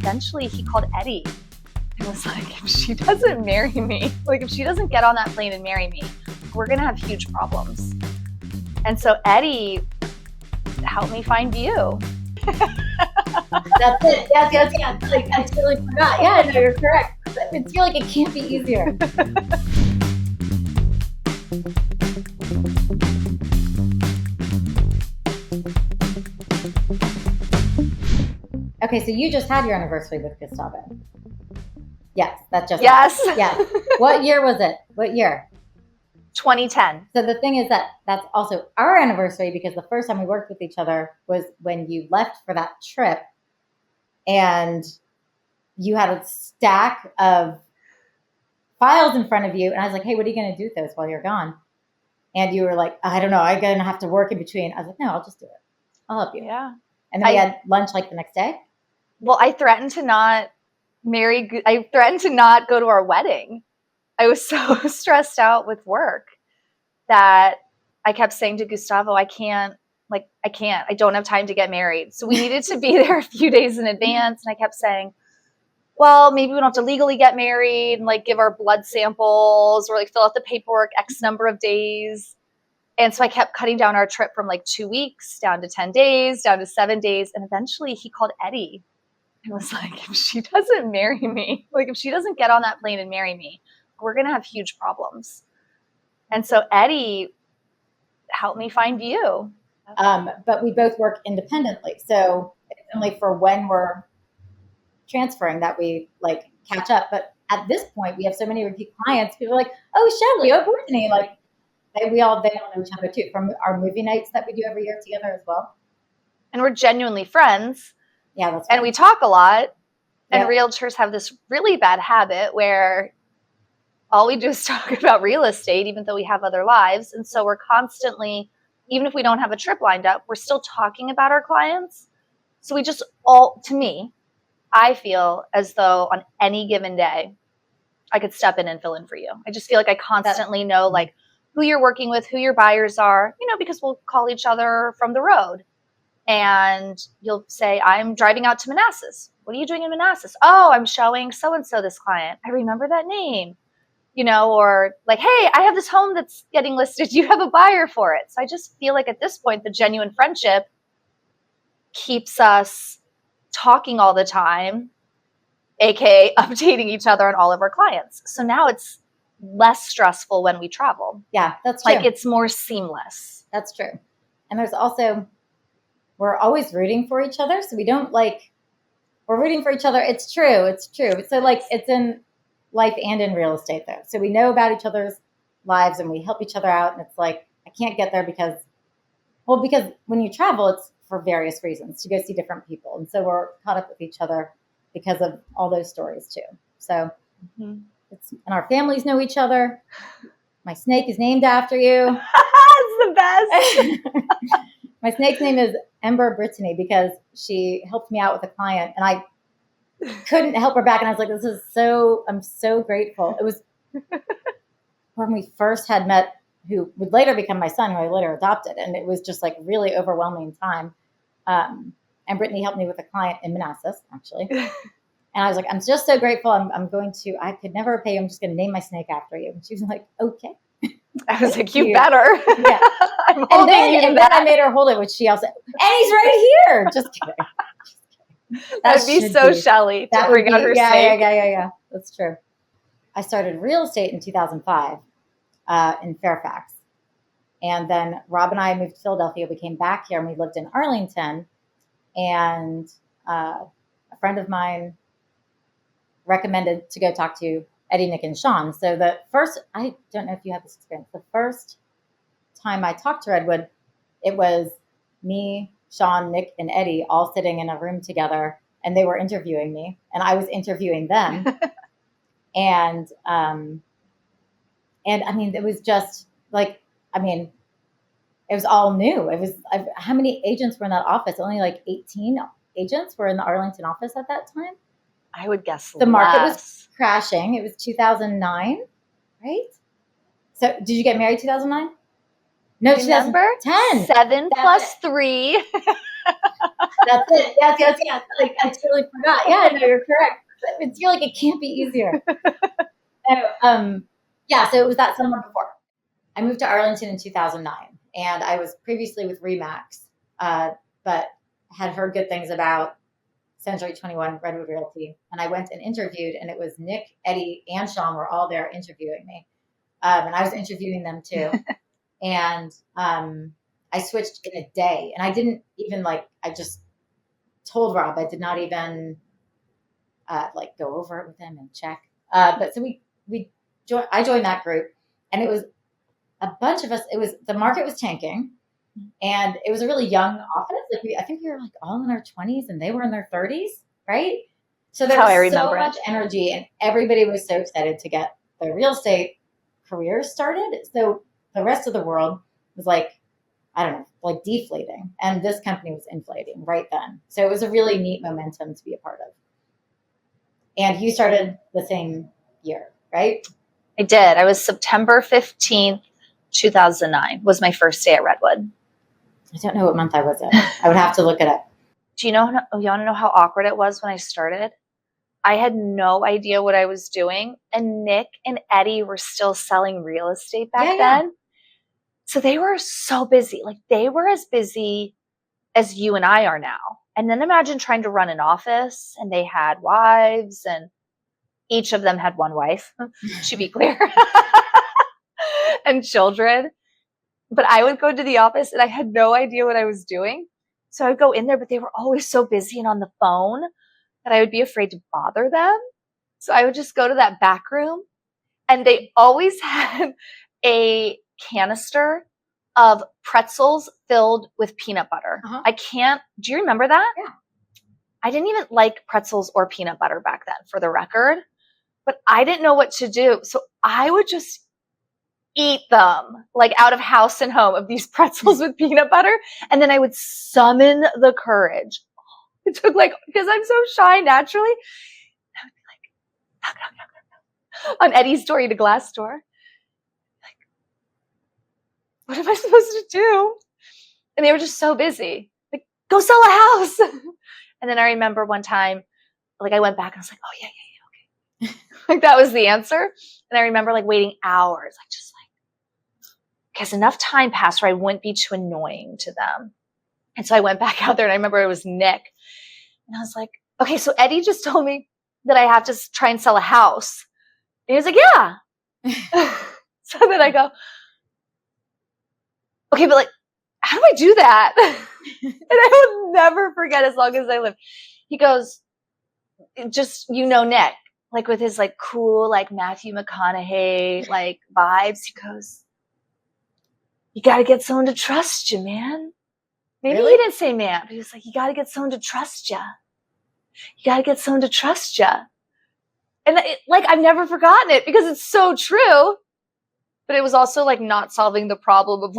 eventually he called Eddie and was like, if she doesn't marry me, like if she doesn't get on that plane and marry me, we're going to have huge problems. And so Eddie helped me find you. That's it. Yes. Like, I totally forgot. Yeah, no, you're correct. I feel like it can't be easier. Okay, so you just had your anniversary with Gustavo. Yes, that just happened. Yes. What year was it? What year? 2010. So the thing is that's also our anniversary, because the first time we worked with each other was when you left for that trip and you had a stack of files in front of you. And I was like, hey, what are you going to do with those while you're gone? And you were like, I don't know. I'm going to have to work in between. I was like, no, I'll just do it. I'll help you. Yeah. And then we had lunch like the next day. Well, I threatened to not go to our wedding. I was so stressed out with work that I kept saying to Gustavo, I don't have time to get married. So we needed to be there a few days in advance. And I kept saying, well, maybe we don't have to legally get married and like give our blood samples or like fill out the paperwork X number of days. And so I kept cutting down our trip from like 2 weeks down to 10 days, down to 7 days. And eventually he called Eddie and was like, if she doesn't marry me, like if she doesn't get on that plane and marry me, we're going to have huge problems. And so Eddie helped me find you. But we both work independently. So it's only for when we're transferring that we like catch up. But at this point, we have so many repeat clients. People are like, oh, Shelly, oh, Brittany. Like they all know each other too, from our movie nights that we do every year together as well. And we're genuinely friends. Yeah, that's right. And we talk a lot. And realtors have this really bad habit where all we do is talk about real estate, even though we have other lives. And so we're constantly, even if we don't have a trip lined up, we're still talking about our clients. So we just to me, I feel as though on any given day, I could step in and fill in for you. I just feel like I constantly know like who you're working with, who your buyers are, because we'll call each other from the road. And you'll say, I'm driving out to Manassas. What are you doing in Manassas? Oh, I'm showing so-and-so this client. I remember that name. Or like, hey, I have this home that's getting listed. Do you have a buyer for it? So I just feel like at this point, the genuine friendship keeps us talking all the time, aka updating each other on all of our clients. So now it's less stressful when we travel. Yeah, that's true. Like it's more seamless. That's true. And there's also, we're always rooting for each other. So we don't we're rooting for each other. It's true. So like it's in life and in real estate though. So we know about each other's lives and we help each other out. And it's like, I can't get there because when you travel, it's for various reasons to go see different people. And so we're caught up with each other because of all those stories too. So and our families know each other. My snake is named after you. It's the best. My snake's name is Ember Brittany because she helped me out with a client and I couldn't help her back. And I was like, I'm so grateful. It was when we first had met, who would later become my son, who I later adopted. And it was just like really overwhelming time. And Brittany helped me with a client in Manassas, actually. And I was like, I'm just so grateful. I could never pay you. I'm just going to name my snake after you. And she was like, okay. I was like, you better. Yeah. And then I made her hold it, which she also, and he's right here. Just kidding. That'd be so Shelly to bring out her snake. Yeah. That's true. I started real estate in 2005 in Fairfax. And then Rob and I moved to Philadelphia. We came back here and we lived in Arlington. And a friend of mine recommended to go talk to Eddie, Nick, and Sean. So I don't know if you have this experience. The first time I talked to Redwood, it was me, Sean, Nick, and Eddie all sitting in a room together, and they were interviewing me, and I was interviewing them. And I mean, it was just like, it was all new. It was, how many agents were in that office? Only like 18 agents were in the Arlington office at that time. I would guess the market was crashing. It was 2009, right? So did you get married 2009? No, Remember? 2010. 7 plus 3. That's it. Yes. Like, I totally forgot. Yeah, no, you're correct. I feel like it can't be easier. So it was that summer before. I moved to Arlington in 2009, and I was previously with Remax, but had heard good things about Century 21 Redwood Realty. And I went and interviewed, and it was Nick, Eddie, and Sean were all there interviewing me. And I was interviewing them too. And I switched in a day, and I didn't even I just told Rob, I did not even go over it with him and check. But so I joined that group, and it was a bunch of us. The market was tanking, and it was a really young office. I think we were all in our 20s, and they were in their 30s, right? So there was so much energy, and everybody was so excited to get their real estate careers started. So the rest of the world was deflating, and this company was inflating right then. So it was a really neat momentum to be a part of. And you started the same year, right? I did. I was September 15th, 2009 was my first day at Redwood. I don't know what month I was in. I would have to look it up. You want to know how awkward it was when I started? I had no idea what I was doing. And Nick and Eddie were still selling real estate back then. So they were so busy. They were as busy as you and I are now. And then imagine trying to run an office, and they had wives, and each of them had one wife, to be clear, and children. But I would go to the office, and I had no idea what I was doing. So I would go in there, but they were always so busy and on the phone that I would be afraid to bother them. So I would just go to that back room, and they always had a canister of pretzels filled with peanut butter. Do you remember that? Yeah. I didn't even like pretzels or peanut butter back then, for the record, but I didn't know what to do. So I would just eat them out of house and home, of these pretzels with peanut butter. And then I would summon the courage. It took because I'm so shy naturally. I would be knock, knock, knock, knock, on Eddie's door, the glass door. What am I supposed to do? And they were just so busy. Go sell a house. And then I remember one time, I went back and I was like, oh yeah, okay. That was the answer. And I remember waiting hours, because enough time passed where I wouldn't be too annoying to them. And so I went back out there, and I remember it was Nick. And I was like, okay, so Eddie just told me that I have to try and sell a house. And he was like, yeah. So then I go, okay, but how do I do that? And I will never forget as long as I live. He goes, just, Nick, with his cool, Matthew McConaughey, vibes. He goes, you got to get someone to trust you, man. Maybe he didn't say man, but he was like, you got to get someone to trust you. You got to get someone to trust you. And I've never forgotten it, because it's so true. But it was also not solving the problem of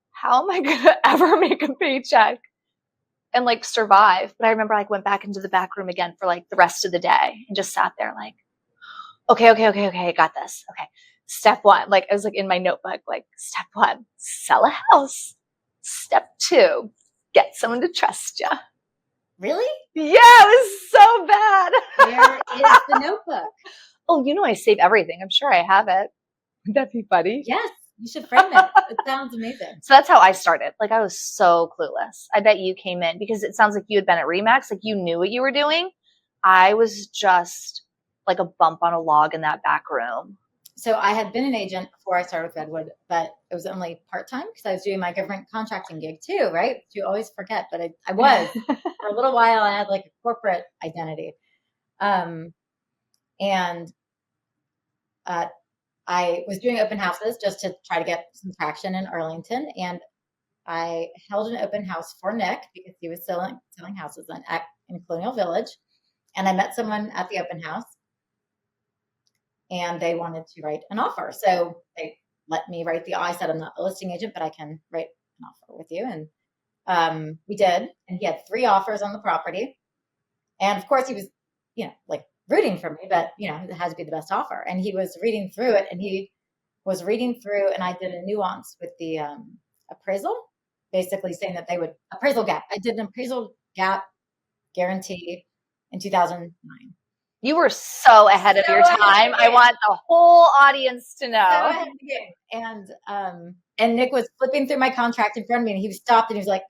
how am I going to ever make a paycheck and survive? But I remember I went back into the back room again for the rest of the day and just sat there okay, I got this. Okay. Step 1, I was in my notebook, step 1, sell a house. Step 2, get someone to trust you. Really? Yeah, it was so bad. Where is the notebook? Oh, I save everything. I'm sure I have it. Would that be funny? Yes, you should frame it. It sounds amazing. So that's how I started. I was so clueless. I bet you came in, because it sounds like you had been at Remax, you knew what you were doing. I was just a bump on a log in that back room. So I had been an agent before I started with Redwood, but it was only part-time, because I was doing my government contracting gig too, right? You always forget, but I was. For a little while, I had a corporate identity. And I was doing open houses just to try to get some traction in Arlington. And I held an open house for Nick, because he was selling houses in Colonial Village. And I met someone at the open house, and they wanted to write an offer. So they let me write I said, I'm not a listing agent, but I can write an offer with you. And we did. And he had 3 offers on the property. And of course he was, rooting for me, but it has to be the best offer. And he was reading through it, and and I did a nuance with the appraisal, basically saying that they would appraisal gap. I did an appraisal gap guarantee in 2009. You were so ahead of your So ahead of time. the I game. want the whole audience to So know. ahead of the game. And Nick was flipping through my contract in front of me, and he stopped and he was like,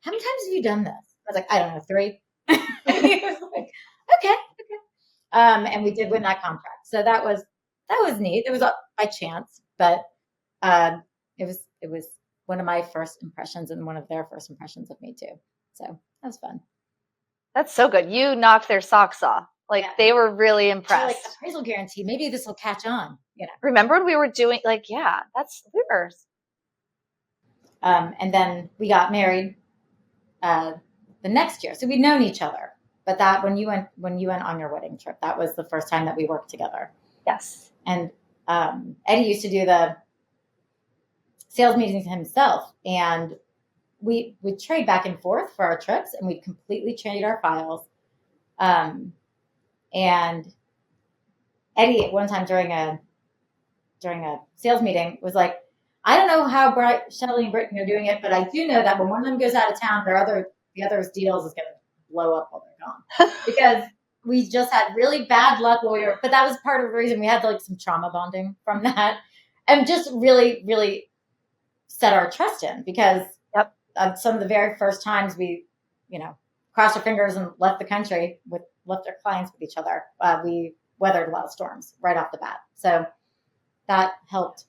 "How many times have you done this?" I was like, "I don't know, 3." And he was like, "Okay." And we did win that contract, so that was neat. It was by chance, but it was one of my first impressions and one of their first impressions of me too. So that was fun. That's so good. You knocked their socks off. Like, they were really impressed. Like, appraisal guarantee, maybe this will catch on. Remember when we were doing, like, yeah, we were. And then we got married the next year, so we'd known each other. But that when you went on your wedding trip, that was the first time that we worked together. Yes. And Eddie used to do the sales meetings himself, and we would trade back and forth for our trips, and we'd completely trade our files. And Eddie at one time during a sales meeting was like, "I don't know how Shelly and Brittany are doing it, but I do know that when one of them goes out of town, the other's deals is going to blow up while they're gone." Because we just had really bad luck but that was part of the reason we had like some trauma bonding from that, and just really, really set our trust in, because some of the very first times we, crossed our fingers and left the country left our clients with each other, we weathered a lot of storms right off the bat. So that helped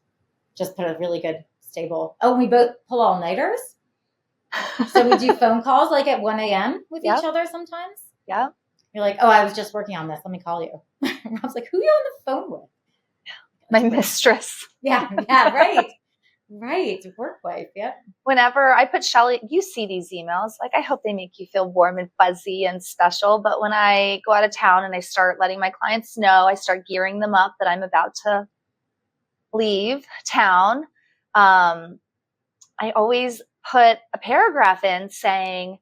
just put a really good stable. Oh, and we both pull all-nighters. So we do phone calls like at 1 a.m. with each other sometimes. Yeah. You're like, "Oh, I was just working on this. Let me call you." Rob's like, "Who are you on the phone with?" My mistress. Yeah, right. Right. Work wife. Yep. Whenever I put Shelly, you see these emails, like, I hope they make you feel warm and fuzzy and special. But when I go out of town and I start letting my clients know, I start gearing them up that I'm about to leave town. I always put a paragraph in saying,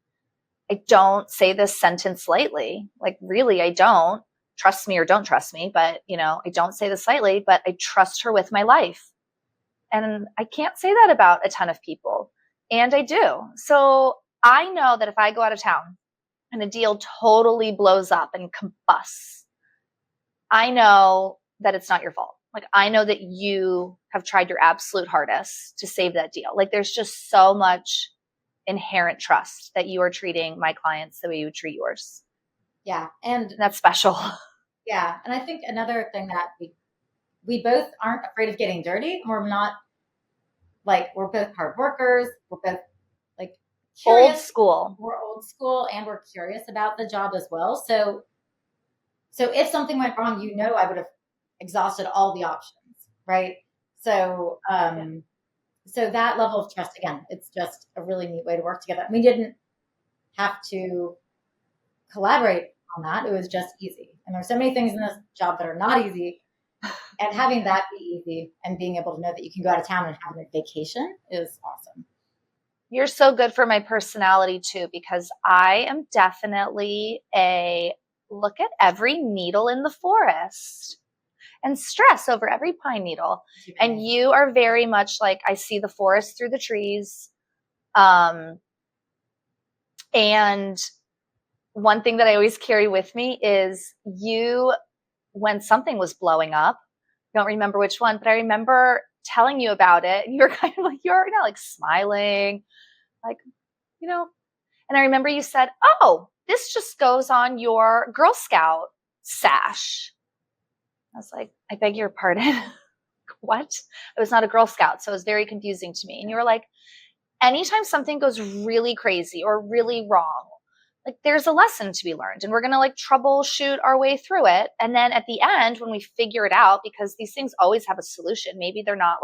I don't say this sentence lightly. Like, really, I don't. Trust me or don't trust me. But, I don't say this lightly, but I trust her with my life. And I can't say that about a ton of people. And I do. So I know that if I go out of town and a deal totally blows up and combusts, I know that it's not your fault. Like, I know that you have tried your absolute hardest to save that deal. Like, there's just so much inherent trust that you are treating my clients the way you would treat yours. Yeah. And that's special. Yeah. And I think another thing that we both aren't afraid of getting dirty. We're not we're both hard workers. We're both curious. Old school. We're old school, and we're curious about the job as well. So if something went wrong, I would have exhausted all the options, right? So so that level of trust, again, it's just a really neat way to work together. We didn't have to collaborate on that. It was just easy. And there's so many things in this job that are not easy. And having that be easy and being able to know that you can go out of town and have a vacation is awesome. You're so good for my personality too, because I am definitely look at every needle in the forest and stress over every pine needle. And you are very much like, I see the forest through the trees. And one thing that I always carry with me is when something was blowing up, I don't remember which one, but I remember telling you about it. And you were kind of like, you're not like smiling, like, and I remember you said, "Oh, this just goes on your Girl Scout sash." I was like, "I beg your pardon." What? I was not a Girl Scout, so it was very confusing to me. And you were like, anytime something goes really crazy or really wrong, like, there's a lesson to be learned, and we're going to troubleshoot our way through it. And then at the end, when we figure it out, because these things always have a solution, maybe they're not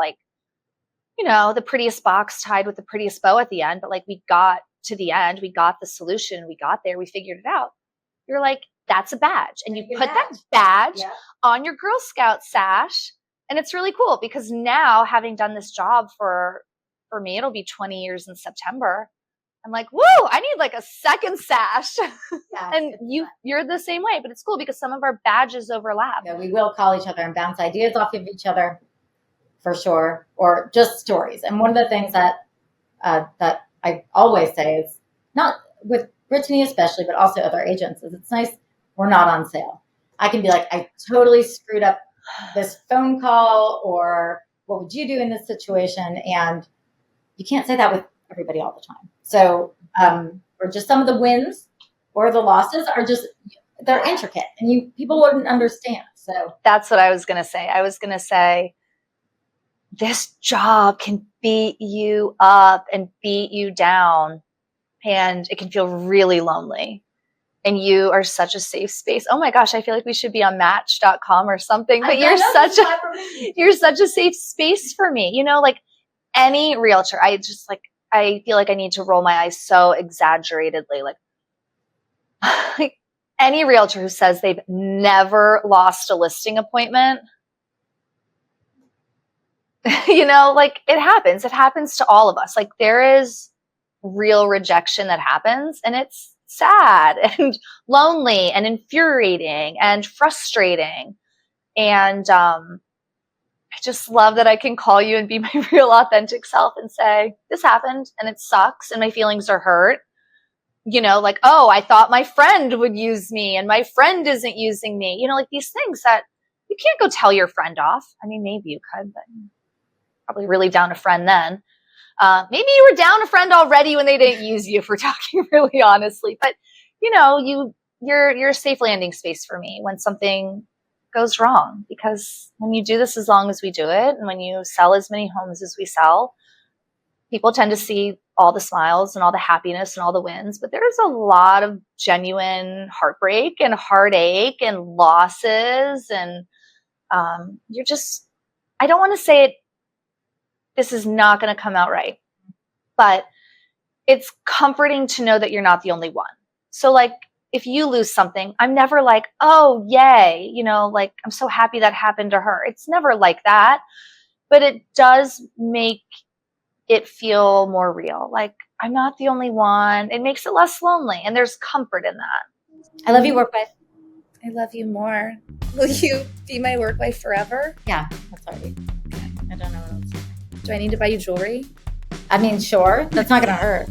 the prettiest box tied with the prettiest bow at the end, but we got to the end, we got the solution, we got there, we figured it out. You're like, that's a badge. And you put that badge on your Girl Scout sash. And it's really cool, because now, having done this job for me, it'll be 20 years in September. I'm like, woo, I need a second sash. Yeah, and you're the same way, but it's cool because some of our badges overlap. Yeah, we will call each other and bounce ideas off of each other for sure, or just stories. And one of the things that I always say is, not with Brittany especially, but also other agents, is it's nice we're not on sale. I can be like, I totally screwed up this phone call, or what would you do in this situation? And you can't say that with everybody all the time. So, or just some of the wins or the losses are just, they're intricate and people wouldn't understand. So that's what I was going to say. I was going to say, this job can beat you up and beat you down, and it can feel really lonely. And you are such a safe space. Oh my gosh, I feel like we should be on Match.com or something. But you're such a safe space for me. You know, like any realtor, I feel like I need to roll my eyes so exaggeratedly. Like any realtor who says they've never lost a listing appointment, you know, like it happens. It happens to all of us. Like there is real rejection that happens, and it's sad and lonely and infuriating and frustrating. And I just love that I can call you and be my real authentic self and say, this happened and it sucks and my feelings are hurt. You know, like, oh, I thought my friend would use me and my friend isn't using me. You know, like these things that you can't go tell your friend off. I mean, maybe you could, but probably really down a friend then. Maybe you were down a friend already when they didn't use you, if we're talking really honestly. But, you know, you're a safe landing space for me when something goes wrong. Because when you do this as long as we do it, and when you sell as many homes as we sell, people tend to see all the smiles and all the happiness and all the wins. But there's a lot of genuine heartbreak and heartache and losses. And I don't want to say it, this is not going to come out right. But it's comforting to know that you're not the only one. So like, if you lose something, I'm never like, oh, yay. You know, like, I'm so happy that happened to her. It's never like that. But it does make it feel more real. Like, I'm not the only one. It makes it less lonely. And there's comfort in that. I love you, work wife. I love you more. Will you be my work wife forever? Yeah, that's already. I don't know what else. Do I need to buy you jewelry? I mean, sure. That's not going to hurt.